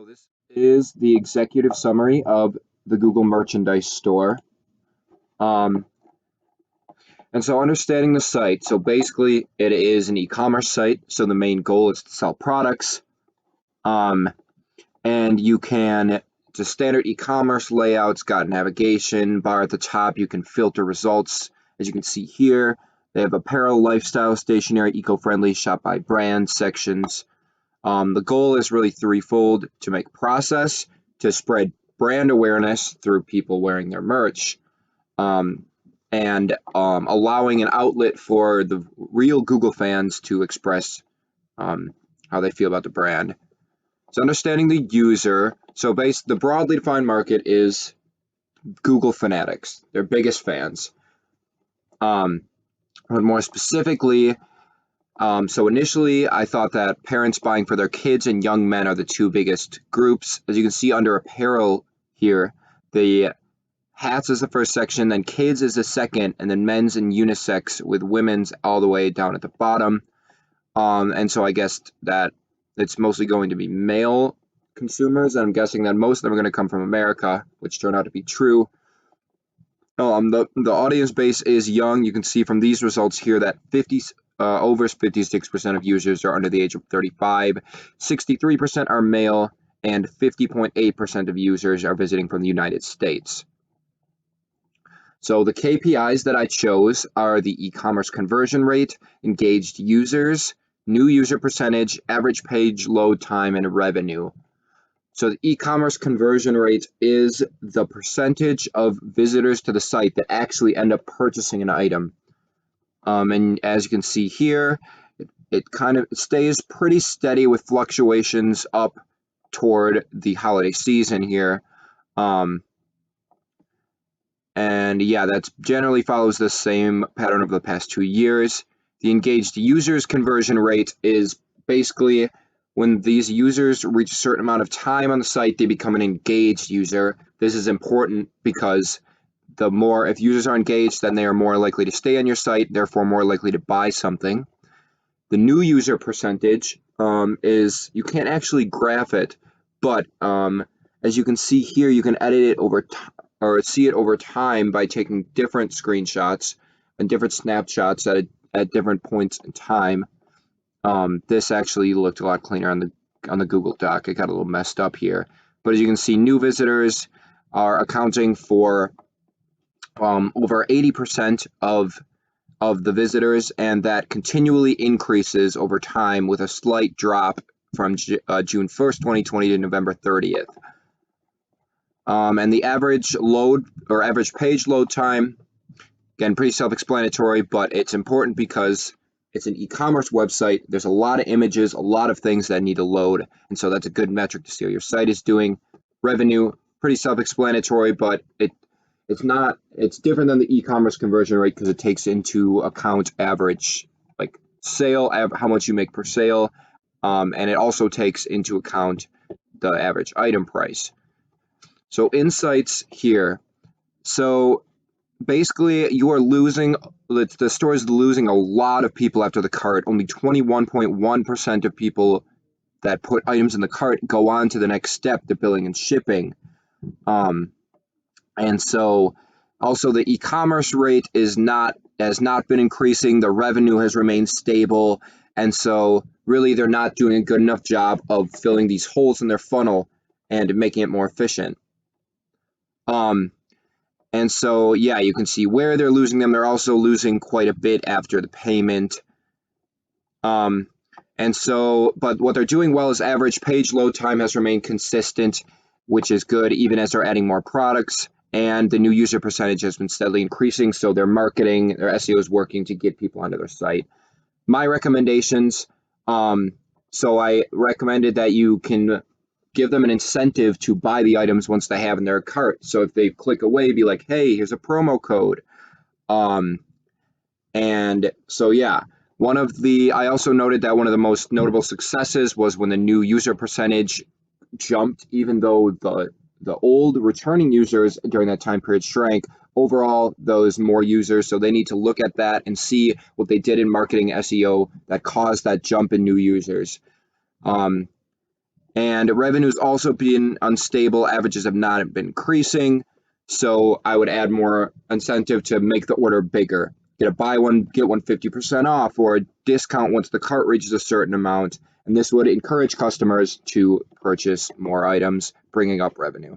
So this is the executive summary of the Google Merchandise Store. Um, and so understanding the site. So basically it is an e-commerce site. So the main goal is to sell products. And you can, it's a standard e-commerce layout. It's got navigation bar at the top. You can filter results. As you can see here, they have apparel, lifestyle, stationery, eco-friendly, shop by brand sections. The goal is really threefold: to make process, to spread brand awareness through people wearing their merch, and allowing an outlet for the real Google fans to express how they feel about the brand. So understanding the user. So the broadly defined market is Google fanatics, their biggest fans. But more specifically, so initially, I thought that parents buying for their kids and young men are the two biggest groups. As you can see under apparel here, the hats is the first section, then kids is the second, and then men's and unisex with women's all the way down at the bottom. And so I guess that it's mostly going to be male consumers, and I'm guessing that most of them are going to come from America, which turned out to be true. The audience base is young. You can see from these results here that over 56% of users are under the age of 35, 63% are male, and 50.8% of users are visiting from the United States. So the KPIs that I chose are the e-commerce conversion rate, engaged users, new user percentage, average page load time, and revenue. So the e-commerce conversion rate is the percentage of visitors to the site that actually end up purchasing an item. And as you can see here, it kind of stays pretty steady with fluctuations up toward the holiday season here. And yeah, that generally follows the same pattern over the past 2 years. The engaged users conversion rate is basically when these users reach a certain amount of time on the site, they become an engaged user. This is important because if users are engaged, then they are more likely to stay on your site, therefore more likely to buy something. The new user percentage is, you can't actually graph it, but as you can see here, you can edit it or see it over time by taking different screenshots and different snapshots at different points in time. This actually looked a lot cleaner on the Google Doc. It got a little messed up here, but as you can see, new visitors are accounting for over 80% of the visitors, and that continually increases over time with a slight drop from June 1st, 2020 to November 30th. And the average load or average page load time, again, pretty self-explanatory, but it's important because it's an e-commerce website. There's a lot of images, a lot of things that need to load, and so that's a good metric to see how your site is doing. Revenue, pretty self-explanatory, but it's different than the e-commerce conversion rate because it takes into account average, like sale, how much you make per sale, and it also takes into account the average item price. So insights here. So basically the store is losing a lot of people after the cart. Only 21.1% of people that put items in the cart go on to the next step, the billing and shipping. And so also the e-commerce rate has not been increasing. The revenue has remained stable. And so really they're not doing a good enough job of filling these holes in their funnel and making it more efficient. And so, yeah, you can see where they're losing them. They're also losing quite a bit after the payment. And so, but what they're doing well is average page load time has remained consistent, which is good, even as they're adding more products. And the new user percentage has been steadily increasing. So their marketing, their SEO is working to get people onto their site. My recommendations, so I recommended that you can give them an incentive to buy the items once they have in their cart. So if they click away, be like, hey, here's a promo code. And so, yeah, I also noted that one of the most notable successes was when the new user percentage jumped, even though the old returning users during that time period shrank. Overall, those more users, so they need to look at that and see what they did in marketing SEO that caused that jump in new users. And revenue's also been unstable. Averages have not been increasing. So I would add more incentive to make the order bigger. Get a buy one, get one 50% off, or a discount once the cart reaches a certain amount. And this would encourage customers to purchase more items, bringing up revenue.